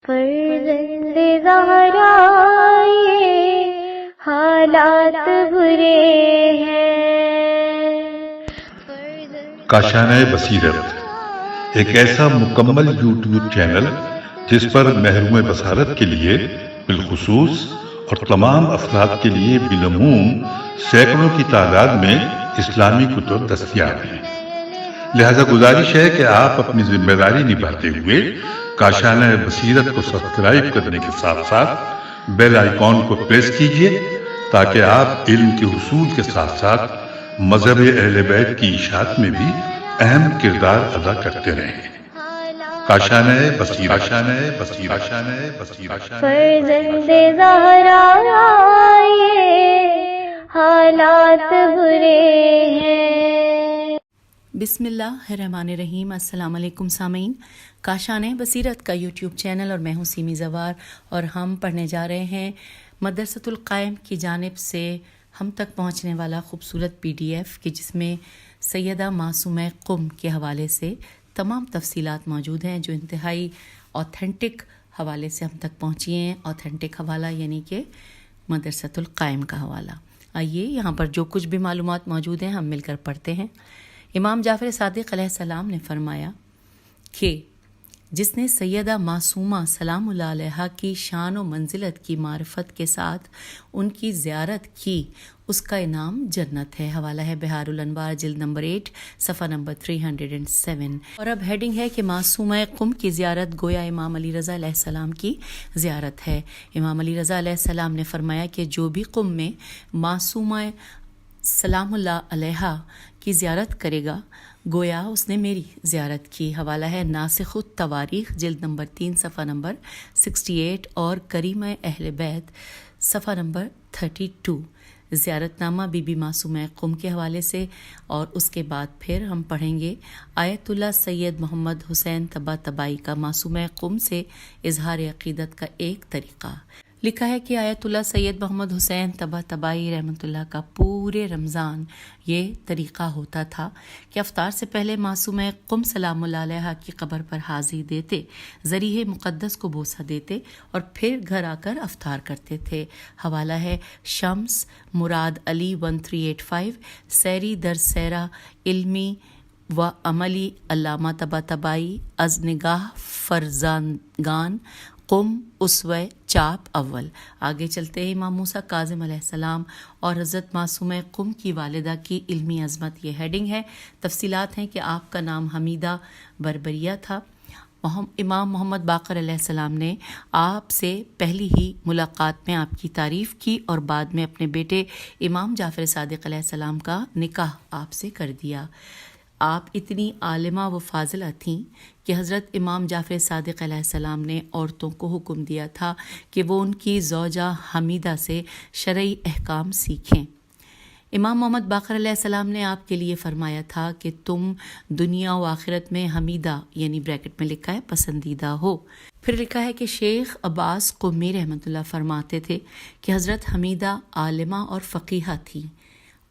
فرزند زہرا یہ حالات برے ہیں. کاشانۂ بصیرت ایک ایسا مکمل یوٹیوب چینل جس پر محروم بصارت کے لیے بالخصوص اور تمام افراد کے لیے بالعموم سینکڑوں کی تعداد میں اسلامی کتب دستیاب ہیں. لہذا گزارش ہے کہ آپ اپنی ذمہ داری نبھاتے ہوئے کاشانۂ بصیرت کو سبسکرائب کرنے کے ساتھ ساتھ بیل آئیکن کو پریس کیجیے تاکہ آپ علم کے حصول کے ساتھ ساتھ مذہب اہل بیت کی اشاعت میں بھی اہم کردار ادا کرتے رہیں. کاشانۂ بصیرت. فرزند زہرا یہ حالات برے ہیں. بسم اللہ الرحمن الرحیم. السلام علیکم سامعین. کاشانۂ بصیرت کا یوٹیوب چینل اور میں ہوں سیمی زوار اور ہم پڑھنے جا رہے ہیں مدرسۃ القائم کی جانب سے ہم تک پہنچنے والا خوبصورت PDF کہ جس میں سیدہ معصومہ قم کے حوالے سے تمام تفصیلات موجود ہیں جو انتہائی اوتھینٹک حوالے سے ہم تک پہنچی ہیں. اوتھینٹک حوالہ یعنی کہ مدرسۃ القائم کا حوالہ. آئیے یہاں پر جو کچھ بھی معلومات موجود ہیں ہم مل کر پڑھتے ہیں. امام جعفر صادق علیہ السلام نے فرمایا کہ جس نے سیدہ معصومہ سلام اللہ علیہا کی شان و منزلت کی معرفت کے ساتھ ان کی زیارت کی اس کا انعام جنت ہے. حوالہ ہے بہار الانوار جلد نمبر 8 صفحہ نمبر 307. اور اب ہیڈنگ ہے کہ معصومہ قم کی زیارت گویا امام علی رضا علیہ السلام کی زیارت ہے. امام علی رضا علیہ السلام نے فرمایا کہ جو بھی قم میں معصومہ سلام اللہ علیہا کی زیارت کرے گا گویا اس نے میری زیارت کی. حوالہ ہے ناسخ التواریخ جلد نمبر 3 صفحہ نمبر 68 اور کریمہ اہل بیت صفحہ نمبر 32. زیارت نامہ بی بی معصومہ قم کے حوالے سے اور اس کے بعد پھر ہم پڑھیں گے آیت اللہ سید محمد حسین طباطبائی کا معصومہ قم سے اظہار عقیدت کا ایک طریقہ. لکھا ہے کہ آیت اللہ سید محمد حسین طباطبائی رحمۃ اللہ کا پورے رمضان یہ طریقہ ہوتا تھا کہ افطار سے پہلے معصومہ قم سلام اللہ علیہا کی قبر پر حاضری دیتے، ذریح مقدس کو بوسہ دیتے اور پھر گھر آ کر افطار کرتے تھے. حوالہ ہے شمس مراد علی 1385 سیری در سیرہ علمی و عملی علامہ طباطبائی از نگاہ فرزانگان قم اسوہ چاپ اول. آگے چلتے ہیں امام موسیٰ کاظم علیہ السلام اور حضرت معصومہ قم کی والدہ کی علمی عظمت. یہ ہیڈنگ ہے. تفصیلات ہیں کہ آپ کا نام حمیدہ بربریہ تھا. امام محمد باقر علیہ السلام نے آپ سے پہلی ہی ملاقات میں آپ کی تعریف کی اور بعد میں اپنے بیٹے امام جعفر صادق علیہ السلام کا نکاح آپ سے کر دیا. آپ اتنی عالمہ و فاضلہ تھیں کہ حضرت امام جعفر صادق علیہ السلام نے عورتوں کو حکم دیا تھا کہ وہ ان کی زوجہ حمیدہ سے شرعی احکام سیکھیں. امام محمد باقر علیہ السلام نے آپ کے لیے فرمایا تھا کہ تم دنیا و آخرت میں حمیدہ یعنی بریکٹ میں لکھا ہے پسندیدہ ہو. پھر لکھا ہے کہ شیخ عباس قمی رحمۃ اللہ فرماتے تھے کہ حضرت حمیدہ عالمہ اور فقیہہ تھیں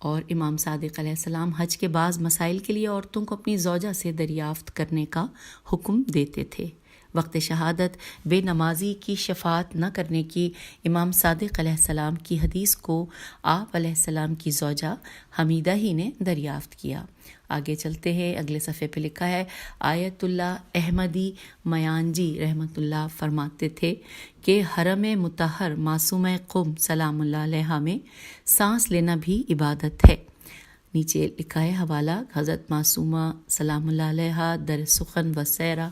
اور امام صادق علیہ السلام حج کے بعض مسائل کے لیے عورتوں کو اپنی زوجہ سے دریافت کرنے کا حکم دیتے تھے. وقت شہادت بے نمازی کی شفاعت نہ کرنے کی امام صادق علیہ السلام کی حدیث کو آپ علیہ السلام کی زوجہ حمیدہ ہی نے دریافت کیا. آگے چلتے ہیں. اگلے صفحے پہ لکھا ہے آیت اللہ احمدی میانجی رحمۃ اللہ فرماتے تھے کہ حرم مطہر معصومہ قم سلام اللہ علیہا میں سانس لینا بھی عبادت ہے. نیچے لکھا ہے حوالہ حضرت معصومہ سلام اللہ علیہا در سخن و سیرہ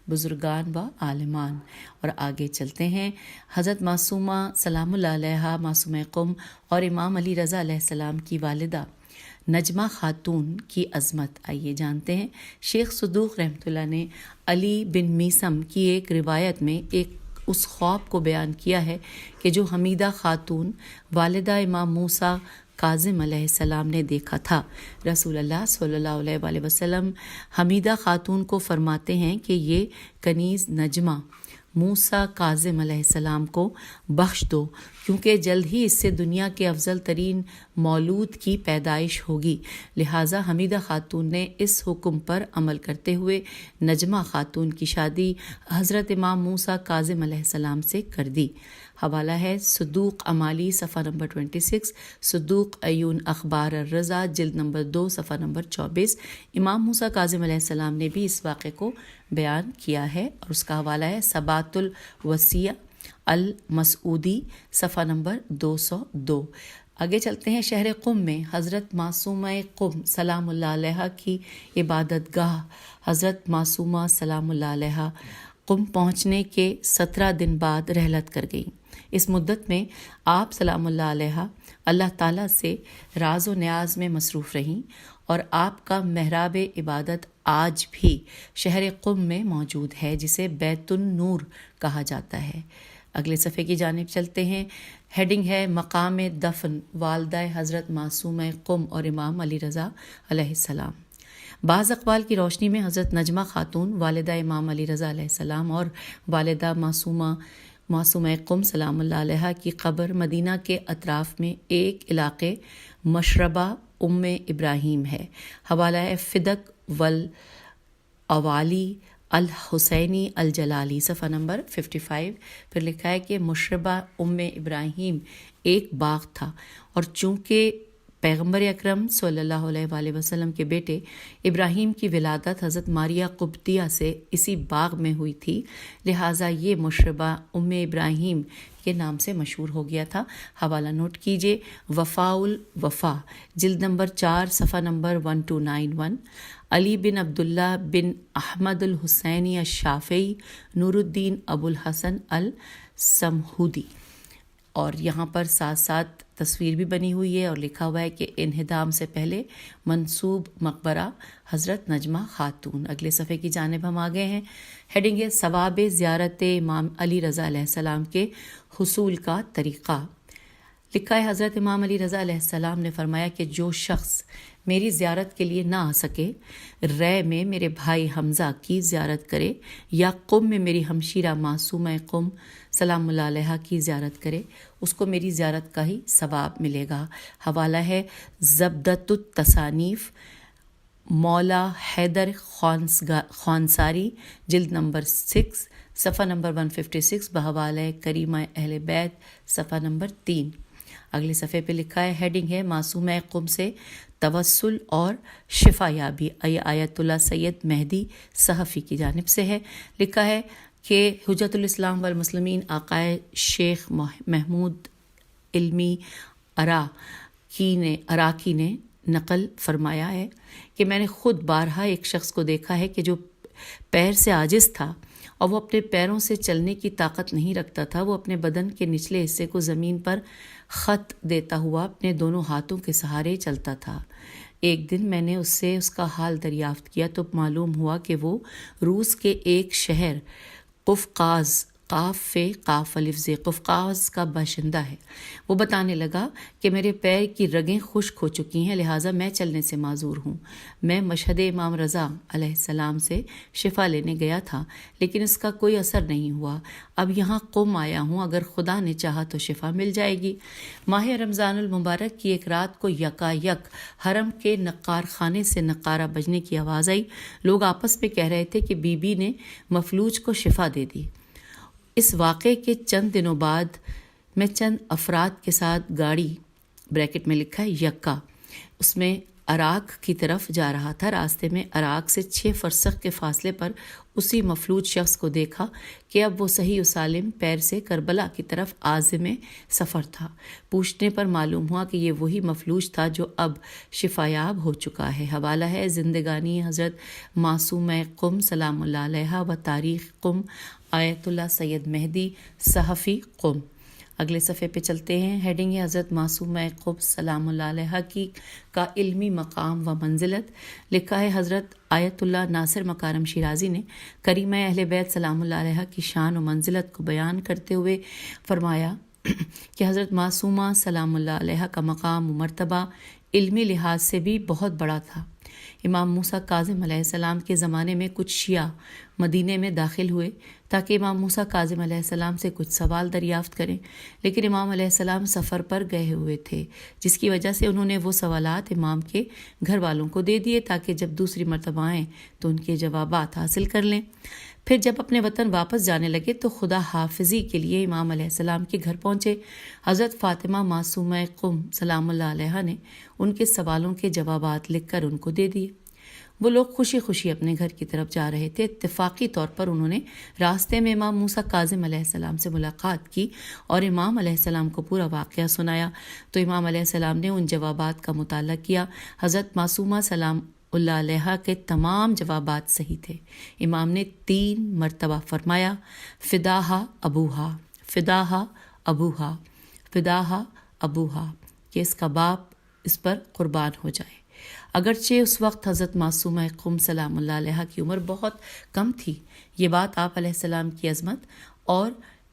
بزرگان و عالمان. اور آگے چلتے ہیں. حضرت معصومہ سلام اللہ علیہا معصومہ قم اور امام علی رضا علیہ السلام کی والدہ نجمہ خاتون کی عظمت آئیے جانتے ہیں. شیخ صدوق رحمۃ اللہ نے علی بن میسم کی ایک روایت میں ایک اس خواب کو بیان کیا ہے کہ جو حمیدہ خاتون والدہ امام موسیٰ کاظم علیہ السلام نے دیکھا تھا. رسول اللہ صلی اللہ علیہ وآلہ وسلم حمیدہ خاتون کو فرماتے ہیں کہ یہ کنیز نجمہ موسیٰ کاظم علیہ السلام کو بخش دو، کیونکہ جلد ہی اس سے دنیا کے افضل ترین مولود کی پیدائش ہوگی۔ لہٰذا حمیدہ خاتون نے اس حکم پر عمل کرتے ہوئے نجمہ خاتون کی شادی حضرت امام موسیٰ کاظم علیہ السلام سے کر دی۔ حوالہ ہے صدوق امالی صفحہ نمبر 26، صدوق عیون اخبار الرضا جلد نمبر 2 صفحہ نمبر 24۔ امام موسیٰ کاظم علیہ السلام نے بھی اس واقعے کو بیان کیا ہے اور اس کا حوالہ ہے ثبات الوصیہ المسعودی صفحہ نمبر 202۔ آگے چلتے ہیں۔ شہر قم میں حضرت معصومہ قم سلام اللہ علیہ کی عبادت گاہ حضرت معصومہ سلام اللہ علیہ قم پہنچنے کے 17 دن بعد رحلت کر گئیں۔ اس مدت میں آپ سلام اللہ علیہ اللہ تعالیٰ سے راز و نیاز میں مصروف رہیں اور آپ کا محراب عبادت آج بھی شہر قم میں موجود ہے، جسے بیت النور کہا جاتا ہے۔ اگلے صفحے کی جانب چلتے ہیں۔ ہیڈنگ ہے مقام دفن والدہ حضرت معصومہ قم اور امام علی رضا علیہ السلام۔ بعض اقوال کی روشنی میں حضرت نجمہ خاتون والدہ امام علی رضا علیہ السلام اور والدہ معصومہ قم سلام اللہ علیہ کی قبر مدینہ کے اطراف میں ایک علاقے مشربہ ام ابراہیم ہے۔ حوالہ ہے فدق والاوالی الحسینی الجلالی صفحہ نمبر 55۔ پھر لکھا ہے کہ مشربہ ام ابراہیم ایک باغ تھا، اور چونکہ پیغمبر اکرم صلی اللہ علیہ وآلہ وسلم کے بیٹے ابراہیم کی ولادت حضرت ماریہ قبطیہ سے اسی باغ میں ہوئی تھی، لہٰذا یہ مشربہ ام ابراہیم کے نام سے مشہور ہو گیا تھا۔ حوالہ نوٹ کیجیے، وفاء الوفا جلد نمبر 4 صفحہ نمبر 1291۔ علی بن عبداللہ بن احمد الحسینی الشافعی نور الدین ابو الحسن السمہودی، اور یہاں پر ساتھ ساتھ تصویر بھی بنی ہوئی ہے اور لکھا ہوا ہے کہ انہدام سے پہلے منسوب مقبرہ حضرت نجمہ خاتون۔ اگلے صفحے کی جانب ہم آگے ہیں۔ ہیڈنگ ہے ثواب زیارت امام علی رضا علیہ السلام کے حصول کا طریقہ۔ لکھا ہے حضرت امام علی رضا علیہ السلام نے فرمایا کہ جو شخص میری زیارت کے لیے نہ آ سکے، رے میں میرے بھائی حمزہ کی زیارت کرے یا قم میں میری ہمشیرہ معصومہ قم سلام اللہ علیہ کی زیارت کرے، اس کو میری زیارت کا ہی ثواب ملے گا۔ حوالہ ہے زبدۃ التصانیف مولا حیدر خانساری جلد نمبر 6 صفحہ نمبر 156 بحوالہ کریمہ اہل بیت صفحہ نمبر 3۔ اگلے صفحے پہ لکھا ہے، ہیڈنگ ہے معصومہ قم سے توسل اور شفا یابی، آیت اللہ سید مہدی صحفی کی جانب سے ہے۔ لکھا ہے کہ حجت الاسلام والمسلمین آقائے شیخ محمود علمی عراقی نے نقل فرمایا ہے کہ میں نے خود بارہا ایک شخص کو دیکھا ہے کہ جو پیر سے عاجز تھا اور وہ اپنے پیروں سے چلنے کی طاقت نہیں رکھتا تھا، وہ اپنے بدن کے نچلے حصے کو زمین پر خط دیتا ہوا اپنے دونوں ہاتھوں کے سہارے چلتا تھا۔ ایک دن میں نے اس سے اس کا حال دریافت کیا تو معلوم ہوا کہ وہ روس کے ایک شہر قفقاز قفقاز کا باشندہ ہے۔ وہ بتانے لگا کہ میرے پیر کی رگیں خشک ہو چکی ہیں، لہٰذا میں چلنے سے معذور ہوں۔ میں مشہد امام رضا علیہ السلام سے شفا لینے گیا تھا، لیکن اس کا کوئی اثر نہیں ہوا۔ اب یہاں قم آیا ہوں، اگر خدا نے چاہا تو شفا مل جائے گی۔ ماہ رمضان المبارک کی ایک رات کو یکایک حرم کے نقار خانے سے نقارہ بجنے کی آواز آئی۔ لوگ آپس میں کہہ رہے تھے کہ بی بی نے مفلوج کو شفا دے دی۔ اس واقعے کے چند دنوں بعد میں چند افراد کے ساتھ گاڑی بریکٹ میں لکھا ہے یکا اس میں عراق کی طرف جا رہا تھا۔ راستے میں عراق سے 6 فرسخ کے فاصلے پر اسی مفلوج شخص کو دیکھا کہ اب وہ صحیح و سالم پیر سے کربلا کی طرف عازم سفر تھا۔ پوچھنے پر معلوم ہوا کہ یہ وہی مفلوج تھا جو اب شفایاب ہو چکا ہے۔ حوالہ ہے زندگانی حضرت معصومہ قم سلام اللہ علیہ و تاریخ قم آیت اللہ سید مہدی صحفی قم۔ اگلے صفحے پہ چلتے ہیں۔ ہیڈنگ ہے حضرت معصومہ قم سلام اللہ علیہ کا علمی مقام و منزلت۔ لکھا ہے حضرت آیت اللہ ناصر مکارم شیرازی نے کریمہ اہل بیت سلام اللہ علیہ کی شان و منزلت کو بیان کرتے ہوئے فرمایا کہ حضرت معصومہ سلام اللہ علیہ کا مقام و مرتبہ علمی لحاظ سے بھی بہت بڑا تھا۔ امام موسیٰ کاظم علیہ السلام کے زمانے میں کچھ شیعہ مدینے میں داخل ہوئے تاکہ امام موسیٰ کاظم علیہ السلام سے کچھ سوال دریافت کریں، لیکن امام علیہ السلام سفر پر گئے ہوئے تھے، جس کی وجہ سے انہوں نے وہ سوالات امام کے گھر والوں کو دے دیے تاکہ جب دوسری مرتبہ آئیں تو ان کے جوابات حاصل کر لیں۔ پھر جب اپنے وطن واپس جانے لگے تو خدا حافظی کے لیے امام علیہ السلام کے گھر پہنچے۔ حضرت فاطمہ معصومہ قم سلام اللہ علیہا نے ان کے سوالوں کے جوابات لکھ کر ان کو دے دیے۔ وہ لوگ خوشی خوشی اپنے گھر کی طرف جا رہے تھے۔ اتفاقی طور پر انہوں نے راستے میں امام موسیٰ کاظم علیہ السلام سے ملاقات کی اور امام علیہ السلام کو پورا واقعہ سنایا تو امام علیہ السلام نے ان جوابات کا مطالعہ کیا۔ حضرت معصومہ سلام اللہ علیہ کے تمام جوابات صحیح تھے۔ امام نے 3 مرتبہ فرمایا فداہا ابوہا، فداہا ابوہا، فداہا ابوہا، کہ اس کا باپ اس پر قربان ہو جائے۔ اگرچہ اس وقت حضرت معصومہ قم سلام اللہ علیہ کی عمر بہت کم تھی، یہ بات آپ علیہ السلام کی عظمت اور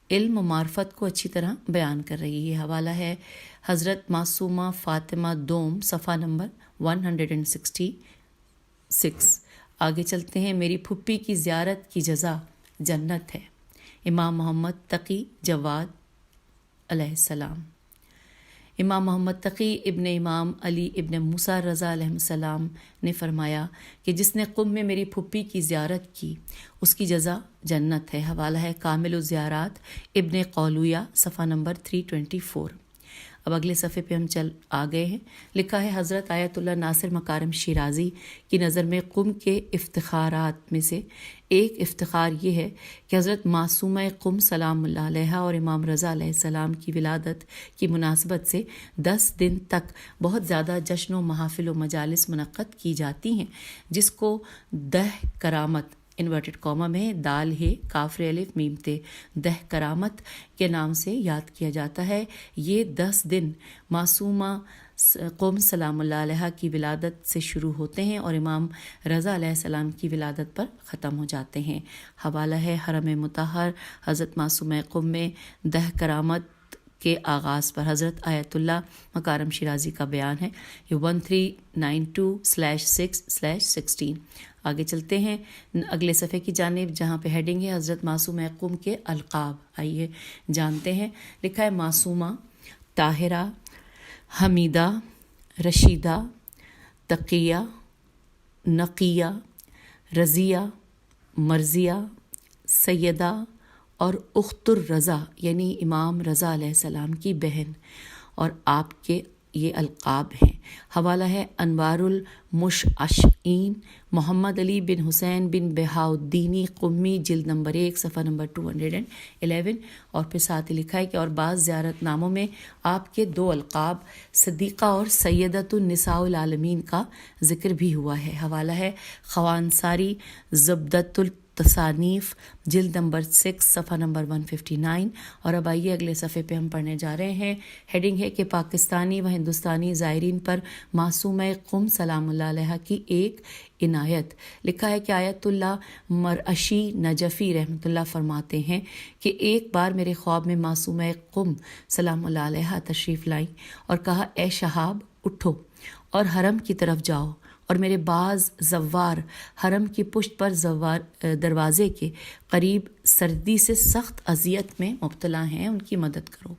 علم و معرفت کو اچھی طرح بیان کر رہی ہے۔ حوالہ ہے حضرت معصومہ فاطمہ دوم صفحہ نمبر 166۔ آگے چلتے ہیں۔ میری پھپھی کی زیارت کی جزا جنت ہے، امام محمد تقی جواد علیہ السلام۔ امام محمد تقی ابن امام علی ابن موسیٰ رضا علیہ السلام نے فرمایا کہ جس نے قم میں میری پھپھی کی زیارت کی اس کی جزا جنت ہے۔ حوالہ ہے کامل الزیارات ابن قولویہ صفحہ نمبر 324۔ اب اگلے صفحے پہ ہم آ گئے ہیں۔ لکھا ہے حضرت آیت اللہ ناصر مکارم شیرازی کی نظر میں قم کے افتخارات میں سے ایک افتخار یہ ہے کہ حضرت معصومہ قم سلام اللہ علیہ اور امام رضا علیہ السلام کی ولادت کی مناسبت سے 10 دن تک بہت زیادہ جشن و محافل و مجالس منعقد کی جاتی ہیں، جس کو دہ کرامت انورٹڈ کامہ میں دال ہے کافر الف میم تے دہ کرامت کے نام سے یاد کیا جاتا ہے۔ یہ 10 دن معصومہ قم سلام اللہ علیہ کی ولادت سے شروع ہوتے ہیں اور امام رضا علیہ السلام کی ولادت پر ختم ہو جاتے ہیں۔ حوالہ ہے حرم مطہر حضرت معصومہ قم میں دہ کرامت کے آغاز پر حضرت آیت اللہ مکارم شیرازی کا بیان ہے، یہ 1392/6/16۔ آگے چلتے ہیں اگلے صفحے کی جانب جہاں پہ ہیڈنگ ہے حضرت معصومہ قم کے القاب۔ آئیے جانتے ہیں۔ لکھا ہے معصومہ، طاہرہ، حمیدہ، رشیدہ، تقیہ، نقیہ، رضیہ، مرضیہ، سیدہ اور اخت الرضا یعنی امام رضا علیہ السلام کی بہن، اور آپ کے یہ القاب ہیں۔ حوالہ ہے انوار المشعشعین محمد علی بن حسین بن بہاء الدینی قمی جلد نمبر 1 صفحہ نمبر 211، اور پھر ساتھ ہی لکھا ہے کہ اور بعض زیارت ناموں میں آپ کے 2 القاب صدیقہ اور سیدۃ النساء العالمین کا ذکر بھی ہوا ہے۔ حوالہ ہے خوانساری زبدۃ تصانیف جلد نمبر 6 صفحہ نمبر 159۔ اور اب آئیے اگلے صفحے پہ ہم پڑھنے جا رہے ہیں۔ ہیڈنگ ہے کہ پاکستانی و ہندوستانی زائرین پر معصومہ قم سلام اللہ علیہ کی ایک عنایت۔ لکھا ہے کہ آیت اللہ مرعشی نجفی رحمۃ اللہ فرماتے ہیں کہ ایک بار میرے خواب میں معصومہ قم سلام اللہ علیہ تشریف لائیں اور کہا اے شہاب اٹھو اور حرم کی طرف جاؤ، اور میرے بعض زوار حرم کی پشت پر دروازے کے قریب سردی سے سخت اذیت میں مبتلا ہیں، ان کی مدد کرو۔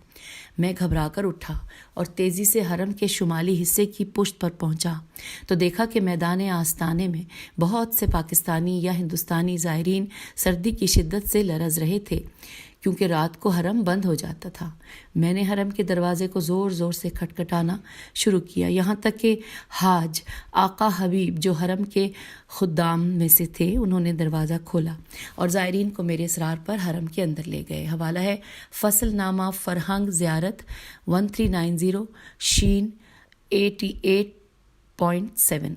میں گھبرا کر اٹھا اور تیزی سے حرم کے شمالی حصے کی پشت پر پہنچا تو دیکھا کہ میدان آستانے میں بہت سے پاکستانی یا ہندوستانی زائرین سردی کی شدت سے لرز رہے تھے کیونکہ رات کو حرم بند ہو جاتا تھا۔ میں نے حرم کے دروازے کو زور زور سے کھٹکھٹانا شروع کیا، یہاں تک کہ حاج آقا حبیب جو حرم کے خدام میں سے تھے انہوں نے دروازہ کھولا اور زائرین کو میرے اصرار پر حرم کے اندر لے گئے۔ حوالہ ہے فصل نامہ فرہنگ زیارت 1390 شین 88.7۔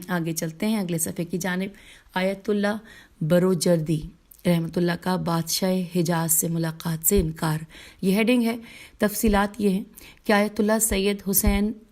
آگے چلتے ہیں اگلے صفحے کی جانب۔ آیت اللہ بروجردی رحمۃ اللہ کا بادشاہ حجاز سے ملاقات سے انکار، یہ ہیڈنگ ہے۔ تفصیلات یہ ہیں کہ آیت اللہ سید حسین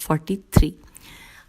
43।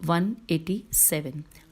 187।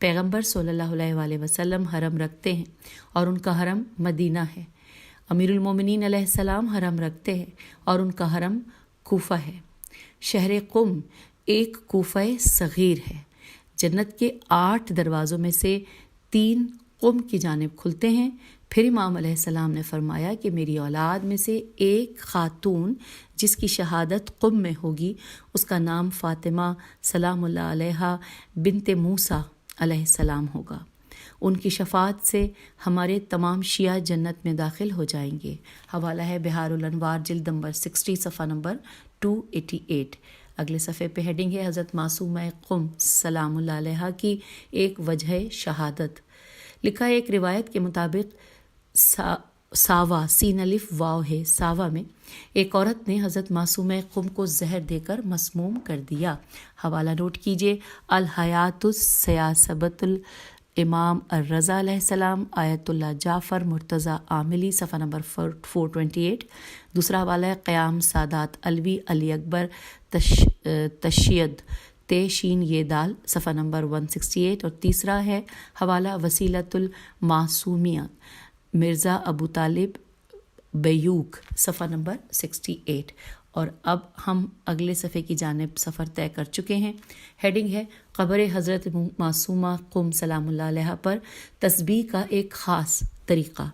پیغمبر صلی اللہ علیہ وآلہ وسلم حرم رکھتے ہیں اور ان کا حرم مدینہ ہے۔ امیر المومنین علیہ السلام حرم رکھتے ہیں اور ان کا حرم کوفہ ہے۔ شہر قم ایک کوفہ صغیر ہے۔ جنت کے 8 دروازوں میں سے 3 قم کی جانب کھلتے ہیں۔ پھر امام علیہ السلام نے فرمایا کہ میری اولاد میں سے ایک خاتون جس کی شہادت قم میں ہوگی اس کا نام فاطمہ سلام اللہ علیہا بنت موسیٰ علیہ السلام ہوگا۔ ان کی شفاعت سے ہمارے تمام شیعہ جنت میں داخل ہو جائیں گے۔ حوالہ ہے بہار الانوار جلد نمبر 60 صفحہ نمبر 288۔ اگلے صفحے پہ ہیڈنگ ہے حضرت معصومہ قم سلام اللہ علیہا کی ایک وجہ شہادت۔ لکھا ہے ایک روایت کے مطابق ساوا سین الف واو ہے ساوا میں ایک عورت نے حضرت معصومہ قم کو زہر دے کر مسموم کر دیا۔ حوالہ نوٹ کیجیے الحیات السیاسبۃ الامام الرضا علیہ السلام آیت اللہ جعفر مرتضیٰ عاملی صفحہ نمبر 428۔ دوسرا حوالہ ہے قیام سادات علوی علی اکبر تشید تے شین یہ دال صفحہ نمبر 168۔ اور تیسرا ہے حوالہ وسیلۃ المعصومیات مرزا ابو طالب بیوک صفحہ نمبر 68۔ اور اب ہم اگلے صفحے کی جانب سفر طے کر چکے ہیں۔ ہیڈنگ ہے قبر حضرت معصومہ قم سلام اللہ علیہ پر تسبیح کا ایک خاص طریقہ۔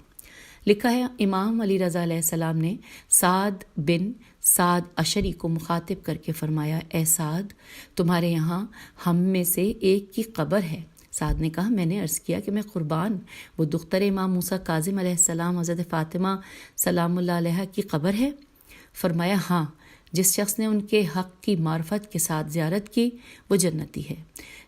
لکھا ہے امام علی رضا علیہ السلام نے سعد بن سعد اشری کو مخاطب کر کے فرمایا، اے سعد، تمہارے یہاں ہم میں سے ایک کی قبر ہے۔ سعد نے کہا، میں نے عرض کیا کہ میں قربان، وہ دختر امام موسیٰ کاظم علیہ السلام حضرت فاطمہ سلام اللہ علیہ کی قبر ہے؟ فرمایا ہاں، جس شخص نے ان کے حق کی معرفت کے ساتھ زیارت کی وہ جنتی ہے۔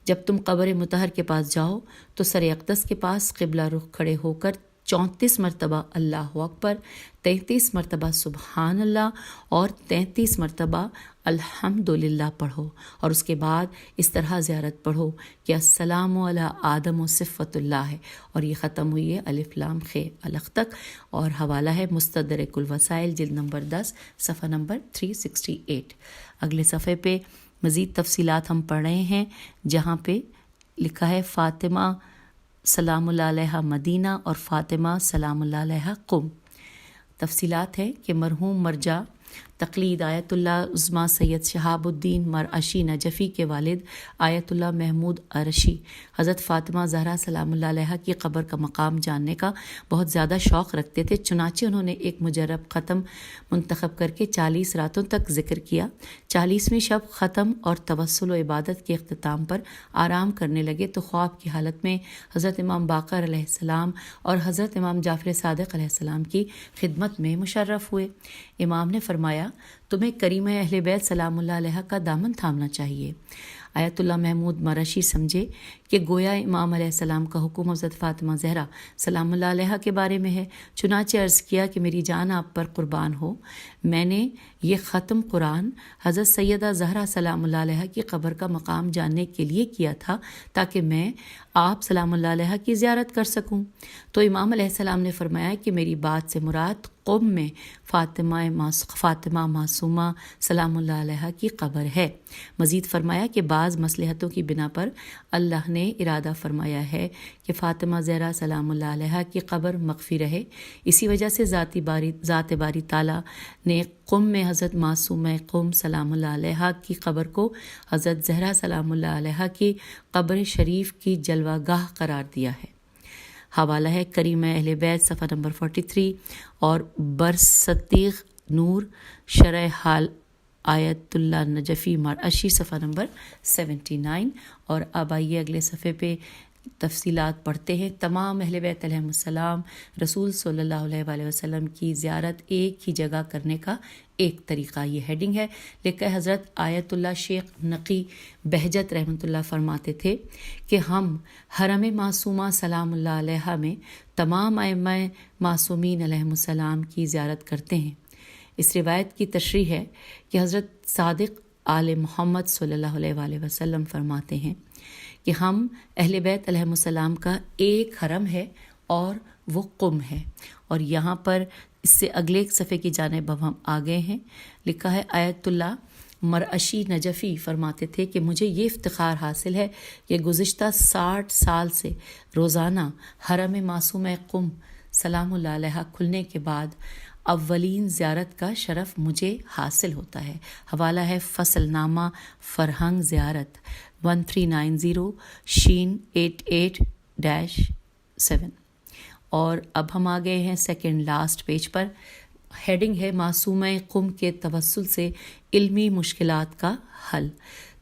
جب تم قبر مطہر کے پاس جاؤ تو سر اقدس کے پاس قبلہ رخ کھڑے ہو کر 34 مرتبہ اللہ اکبر، 33 مرتبہ سبحان اللہ اور 33 مرتبہ الحمدللہ پڑھو، اور اس کے بعد اس طرح زیارت پڑھو کہ السلام علی آدم و صفت اللہ ہے، اور یہ ختم ہوئی ہے الف لام خ الخ تک۔ اور حوالہ ہے مستدرک الوسائل جلد نمبر 10 صفحہ نمبر 368۔ اگلے صفحے پہ مزید تفصیلات ہم پڑھ رہے ہیں، جہاں پہ لکھا ہے فاطمہ سلام اللہ علیہ مدینہ اور فاطمہ سلام اللہ علیہ قم۔ تفصیلات ہے کہ مرحوم مرجع تقلید آیت اللہ عظمیٰ سید شہاب الدین مرعشی نجفی کے والد آیت اللہ محمود عرشی حضرت فاطمہ زہرا سلام اللہ علیہ کی قبر کا مقام جاننے کا بہت زیادہ شوق رکھتے تھے، چنانچہ انہوں نے ایک مجرب ختم منتخب کر کے 40 راتوں تک ذکر کیا۔ 40ویں شب ختم اور توسل و عبادت کے اختتام پر آرام کرنے لگے تو خواب کی حالت میں حضرت امام باقر علیہ السلام اور حضرت امام جعفر صادق علیہ السلام کی خدمت میں مشرف ہوئے۔ امام نے فرمایا، تمہیں کریمہ اہل بیت سلام اللہ علیہ کا دامن تھامنا چاہیے۔ آیت اللہ محمود مرشی سمجھے کہ گویا امام علیہ السلام کا حکم حضرت فاطمہ زہرا سلام اللہ علیہ کے بارے میں ہے، چنانچہ عرض کیا کہ میری جان آپ پر قربان ہو، میں نے یہ ختم قرآن حضرت سیدہ زہرا سلام اللہ علیہ کی قبر کا مقام جاننے کے لیے کیا تھا تاکہ میں آپ سلام اللہ علیہ کی زیارت کر سکوں۔ تو امام علیہ السلام نے فرمایا کہ میری بات سے مراد قم میں فاطمہ معصومہ سلام اللہ علیہ کی قبر ہے۔ مزید فرمایا کہ بعض مصلحتوں کی بنا پر اللہ نے ارادہ فرمایا ہے کہ فاطمہ زہرا سلام اللہ علیہ کی قبر مخفی رہے، اسی وجہ سے ذات باری تعالیٰ نے قم میں حضرت معصومہ قم سلام اللہ علیہ کی قبر کو حضرت زہرا سلام اللہ علیہ کی قبر شریف کی جلوہ گاہ قرار دیا ہے۔ حوالہ ہے کریمہ اہل بیت صفحہ نمبر 43 اور برصدیق نور شرح حال آیت اللہ نجفی مرعشی صفحہ نمبر 79۔ اور اب آئیے اگلے صفحے پہ تفصیلات پڑھتے ہیں۔ تمام اہل بیت علیہم السلام رسول صلی اللہ علیہ وآلہ وسلم کی زیارت ایک ہی جگہ کرنے کا ایک طریقہ، یہ ہیڈنگ ہے۔ لیکن حضرت آیت اللہ شیخ نقی بہجت رحمۃ اللہ فرماتے تھے کہ ہم حرم معصومہ سلام اللہ علیہ میں تمام ائمہ معصومین علیہم السلام کی زیارت کرتے ہیں۔ اس روایت کی تشریح ہے کہ حضرت صادق آل محمد صلی اللہ علیہ وآلہ وسلم فرماتے ہیں کہ ہم اہل بیت علیہم السلام کا ایک حرم ہے اور وہ قم ہے۔ اور یہاں پر اس سے اگلے صفحے کی جانب ہم آ گئے ہیں۔ لکھا ہے آیت اللہ مرعشی نجفی فرماتے تھے کہ مجھے یہ افتخار حاصل ہے کہ گزشتہ 60 سال سے روزانہ حرم معصومہ قم سلام اللہ علیہ کھلنے کے بعد اولین زیارت کا شرف مجھے حاصل ہوتا ہے۔ حوالہ ہے فصل نامہ فرہنگ زیارت 1390 شین 88-7۔ اور اب ہم آ گئے ہیں سیکنڈ لاسٹ پیج پر۔ ہیڈنگ ہے معصومہ قم کے توسل سے علمی مشکلات کا حل۔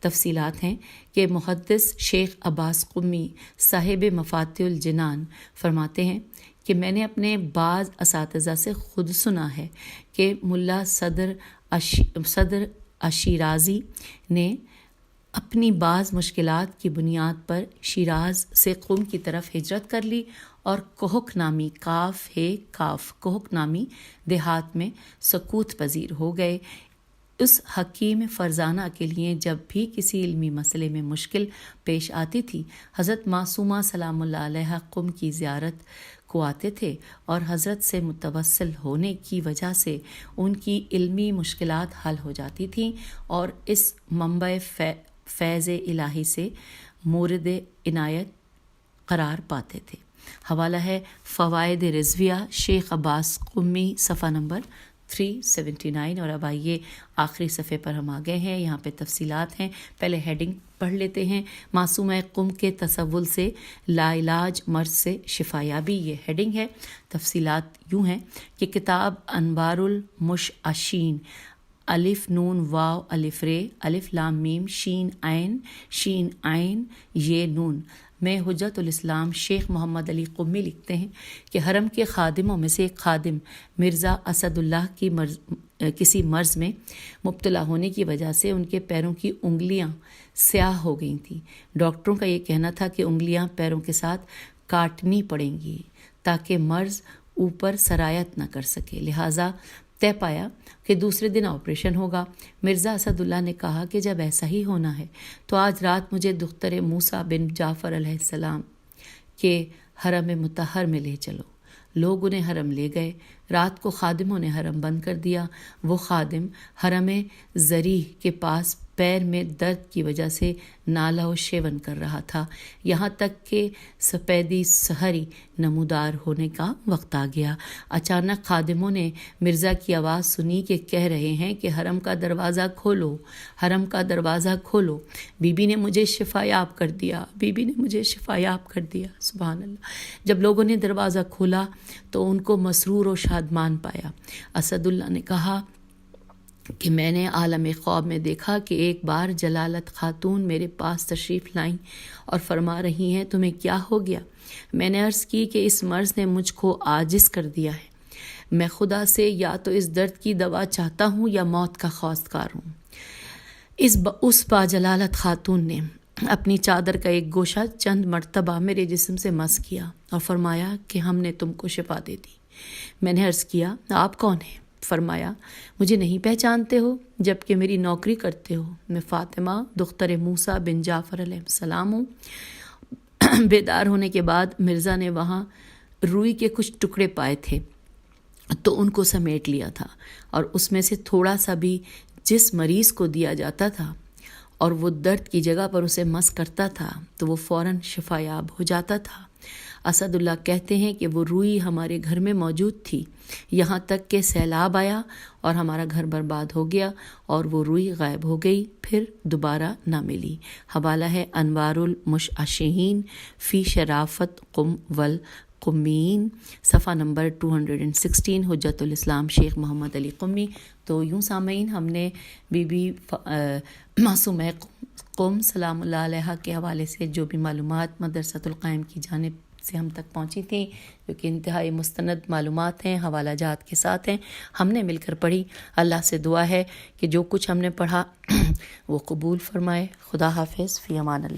تفصیلات ہیں کہ محدث شیخ عباس قمی صاحب مفاتیح الجنان فرماتے ہیں کہ میں نے اپنے بعض اساتذہ سے خود سنا ہے کہ ملا صدر اشیرازی نے اپنی بعض مشکلات کی بنیاد پر شیراز سے قم کی طرف ہجرت کر لی اور کوہک نامی کوہک نامی دیہات میں سکوت پذیر ہو گئے۔ اس حکیم فرزانہ کے لیے جب بھی کسی علمی مسئلے میں مشکل پیش آتی تھی، حضرت معصومہ سلام اللہ علیہ قم کی زیارت کو آتے تھے اور حضرت سے متوسل ہونے کی وجہ سے ان کی علمی مشکلات حل ہو جاتی تھیں اور اس منبع فیض الہی سے مورد عنایت قرار پاتے تھے۔ حوالہ ہے فوائد رضویہ شیخ عباس قمی صفحہ نمبر 379۔ اور اب آئیے آخری صفحے پر ہم آ گئے ہیں، یہاں پہ تفصیلات ہیں۔ پہلے ہیڈنگ پڑھ لیتے ہیں، معصومہ قم کے تسول سے لا علاج مرض سے شفا یابی، یہ ہیڈنگ ہے۔ تفصیلات یوں ہیں کہ کتاب انوار المشعشین الف نون واو الف رے الف لام میم شین عین یہ نون میں حجت الاسلام شیخ محمد علی قمی لکھتے ہیں کہ حرم کے خادموں میں سے ایک خادم مرزا اسد اللہ کی کسی مرض میں مبتلا ہونے کی وجہ سے ان کے پیروں کی انگلیاں سیاہ ہو گئی تھیں۔ ڈاکٹروں کا یہ کہنا تھا کہ انگلیاں پیروں کے ساتھ کاٹنی پڑیں گی تاکہ مرض اوپر سرایت نہ کر سکے، لہٰذا طے پایا کہ دوسرے دن آپریشن ہوگا۔ مرزا اسد اللہ نے کہا کہ جب ایسا ہی ہونا ہے تو آج رات مجھے دختر موسیٰ بن جعفر علیہ السلام کے حرم مطہر میں لے چلو۔ لوگ انہیں حرم لے گئے۔ رات کو خادموں نے حرم بند کر دیا۔ وہ خادم حرم زریح کے پاس پیر میں درد کی وجہ سے نالہ و شیون کر رہا تھا، یہاں تک کہ سپیدی سحری نمودار ہونے کا وقت آ گیا۔ اچانک خادموں نے مرزا کی آواز سنی کہ کہہ رہے ہیں کہ حرم کا دروازہ کھولو، حرم کا دروازہ کھولو، بی بی نے مجھے شفا یاب کر دیا، بی بی نے مجھے شفا یاب کر دیا۔ سبحان اللہ۔ جب لوگوں نے دروازہ کھولا تو ان کو مسرور و شادمان پایا۔ اسد اللہ نے کہا کہ میں نے عالم خواب میں دیکھا کہ ایک بار جلالت خاتون میرے پاس تشریف لائیں اور فرما رہی ہیں تمہیں کیا ہو گیا؟ میں نے عرض کی کہ اس مرض نے مجھ کو عاجز کر دیا ہے، میں خدا سے یا تو اس درد کی دوا چاہتا ہوں یا موت کا خواستگار ہوں۔ اس باجلالت خاتون نے اپنی چادر کا ایک گوشہ چند مرتبہ میرے جسم سے مس کیا اور فرمایا کہ ہم نے تم کو شفا دے دی۔ میں نے عرض کیا آپ کون ہیں؟ فرمایا مجھے نہیں پہچانتے ہو جبکہ میری نوکری کرتے ہو؟ میں فاطمہ دختر موسیٰ بن جعفر علیہ السلام ہوں۔ بیدار ہونے کے بعد مرزا نے وہاں روئی کے کچھ ٹکڑے پائے تھے تو ان کو سمیٹ لیا تھا، اور اس میں سے تھوڑا سا بھی جس مریض کو دیا جاتا تھا اور وہ درد کی جگہ پر اسے مس کرتا تھا تو وہ فوراً شفا یاب ہو جاتا تھا۔ اسد اللہ کہتے ہیں کہ وہ روئی ہمارے گھر میں موجود تھی، یہاں تک کہ سیلاب آیا اور ہمارا گھر برباد ہو گیا اور وہ روئی غائب ہو گئی، پھر دوبارہ نہ ملی۔ حوالہ ہے انوار المشعشین فی شرافت قم والقمین صفحہ نمبر 216 حجت الاسلام شیخ محمد علی قمی۔ تو یوں سامعین، ہم نے بی بی معصومہ قم سلام اللہ علیہ کے حوالے سے جو بھی معلومات مدرسۃ القائم کی جانب سے ہم تک پہنچی تھیں، جو کہ انتہائی مستند معلومات ہیں، حوالہ جات کے ساتھ ہیں، ہم نے مل کر پڑھی۔ اللہ سے دعا ہے کہ جو کچھ ہم نے پڑھا وہ قبول فرمائے۔ خدا حافظ، فی امان اللہ۔